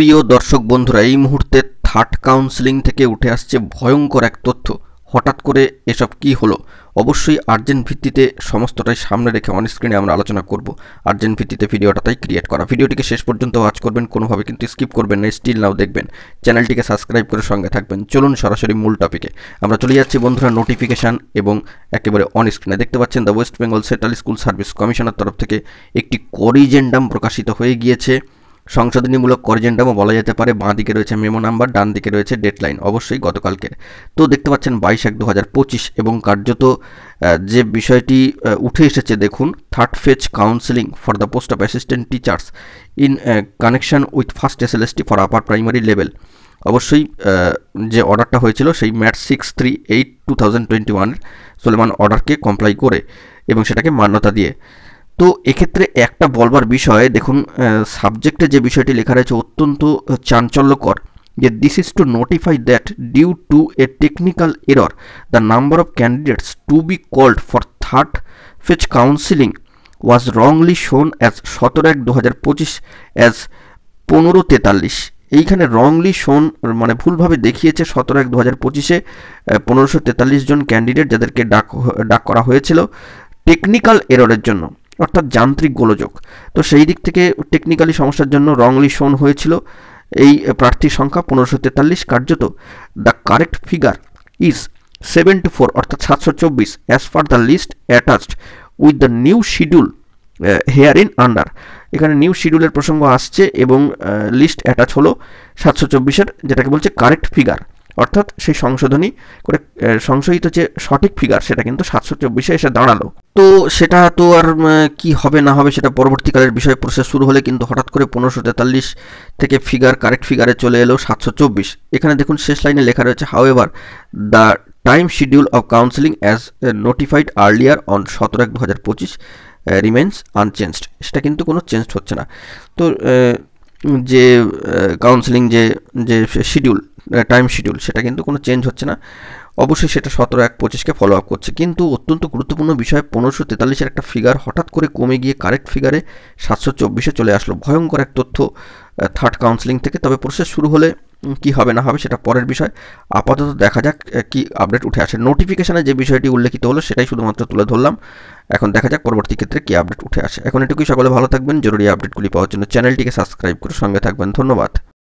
প্রিয় দর্শক বন্ধুরা, এই মুহূর্তে থার্ড কাউন্সেলিং থেকে উঠে আসছে ভয়ঙ্কর এক তথ্য। হঠাৎ করে এসব কি হলো? অবশ্যই আর্জেন্ট ভিত্তিতে সমস্তটাই সামনে রেখে অন স্ক্রিনে আমরা আলোচনা করব। আর্জেন্ট ভিত্তিতে ভিডিওটা তাই ক্রিয়েট করা। ভিডিওটিকে শেষ পর্যন্ত ওয়াচ করবেন, কোনোভাবে কিন্তু স্কিপ করবেন না, স্টিল নাও দেখবেন। চ্যানেলটিকে সাবস্ক্রাইব করে সঙ্গে থাকবেন। চলুন সরাসরি মূল টপিকে আমরা চলে যাচ্ছি বন্ধুরা। নোটিফিকেশান এবং একেবারে অন স্ক্রিনে দেখতে পাচ্ছেন the West Bengal central school service কমিশনের তরফ থেকে একটি করিজেন্ডাম প্রকাশিত হয়ে গিয়েছে। সংশোধনীমূলক করিজেন্ডামও বলা যেতে পারে। বাঁ দিকে রয়েছে মেমো নাম্বার, ডান দিকে রয়েছে ডেডলাইন, অবশ্যই গতকালকের। তো দেখতে পাচ্ছেন 22/1/2025 এবং কার্যত যে বিষয়টি উঠে এসেছে দেখুন, third phase counselling for the post of assistant teachers in connection with first SLST for upper primary level. অবশ্যই যে অর্ডারটা হয়েছিল সেই ম্যাট 638/2021 সোলেমান অর্ডারকে কমপ্লাই করে এবং সেটাকে মান্যতা দিয়ে। তো এক্ষেত্রে একটা বলবার বিষয় দেখুন, সাবজেক্টে যে বিষয়টি লেখা রয়েছে অত্যন্ত চাঞ্চল্যকর, যে this is to notify that due to a technical error the number of candidates to be called for third phase counselling was wrongly shown as 17/1/2025 as 1543। এইখানে রংলি শোন মানে ভুলভাবে দেখিয়েছে 17/1/2025-এ 1543 জন ক্যান্ডিডেট যাদেরকে ডাক করা হয়েছিল টেকনিক্যাল এররের জন্য, অর্থাৎ যান্ত্রিক গোলযোগ। তো সেই দিক থেকে টেকনিক্যালি সমস্যার জন্য রংলি শোন হয়েছিল এই প্রার্থীর সংখ্যা 1543। কার্যত দ্য কারেক্ট ফিগার ইজ 74, অর্থাৎ 724 as per the list attached with the new schedule here in under. এখানে নিউ শিডিউলের প্রসঙ্গ আসছে এবং লিস্ট অ্যাটাচ হলো 724-এর, যেটাকে বলছে কারেক্ট ফিগার, অর্থাৎ সেই সংশোধনী করে সংশোধিত যে সঠিক ফিগার সেটা কিন্তু 724-এ এসে দাঁড়ালো। তো সেটা তো আর কি হবে না হবে সেটা পরবর্তীকালের বিষয়। প্রসেস শুরু হলে কিন্তু হঠাৎ করে 1543 থেকে ফিগার কারেক্ট ফিগারে চলে এলো 724। এখানে দেখুন শেষ লাইনে লেখা রয়েছে, however the time schedule of counselling as notified earlier on 17/1/2025 remains unchanged. সেটা কিন্তু কোনো চেঞ্জ হচ্ছে না। তো যে কাউন্সেলিং যে শিডিউল, টাইম শিডিউল, সেটা কিন্তু কোনো চেঞ্জ হচ্ছে না। অবশ্যই সেটা 17/1/25-কে ফলো আপ করছে। কিন্তু অত্যন্ত গুরুত্বপূর্ণ বিষয়, 1543-এর একটা ফিগার হঠাৎ করে কমে গিয়ে কারেক্ট ফিগারে 724-এ চলে আসলো। ভয়ঙ্কর এক তথ্য থার্ড কাউন্সেলিং থেকে। তবে প্রসেস শুরু হলে কি হবে না হবে সেটা পরের বিষয়। আপাতত দেখা যাক কি আপডেট উঠে আসে। নোটিফিকেশানে যে বিষয়টি উল্লেখিত হলো সেটাই শুধুমাত্র তুলে ধরলাম। এখন দেখা যাক পরবর্তী ক্ষেত্রে কি আপডেট উঠে আসে। এখন এটুকুই, সকলে ভালো থাকবেন। জরুরি আপডেটগুলি পাওয়ার জন্য চ্যানেলটিকে সাবস্ক্রাইব করে সঙ্গে থাকবেন। ধন্যবাদ।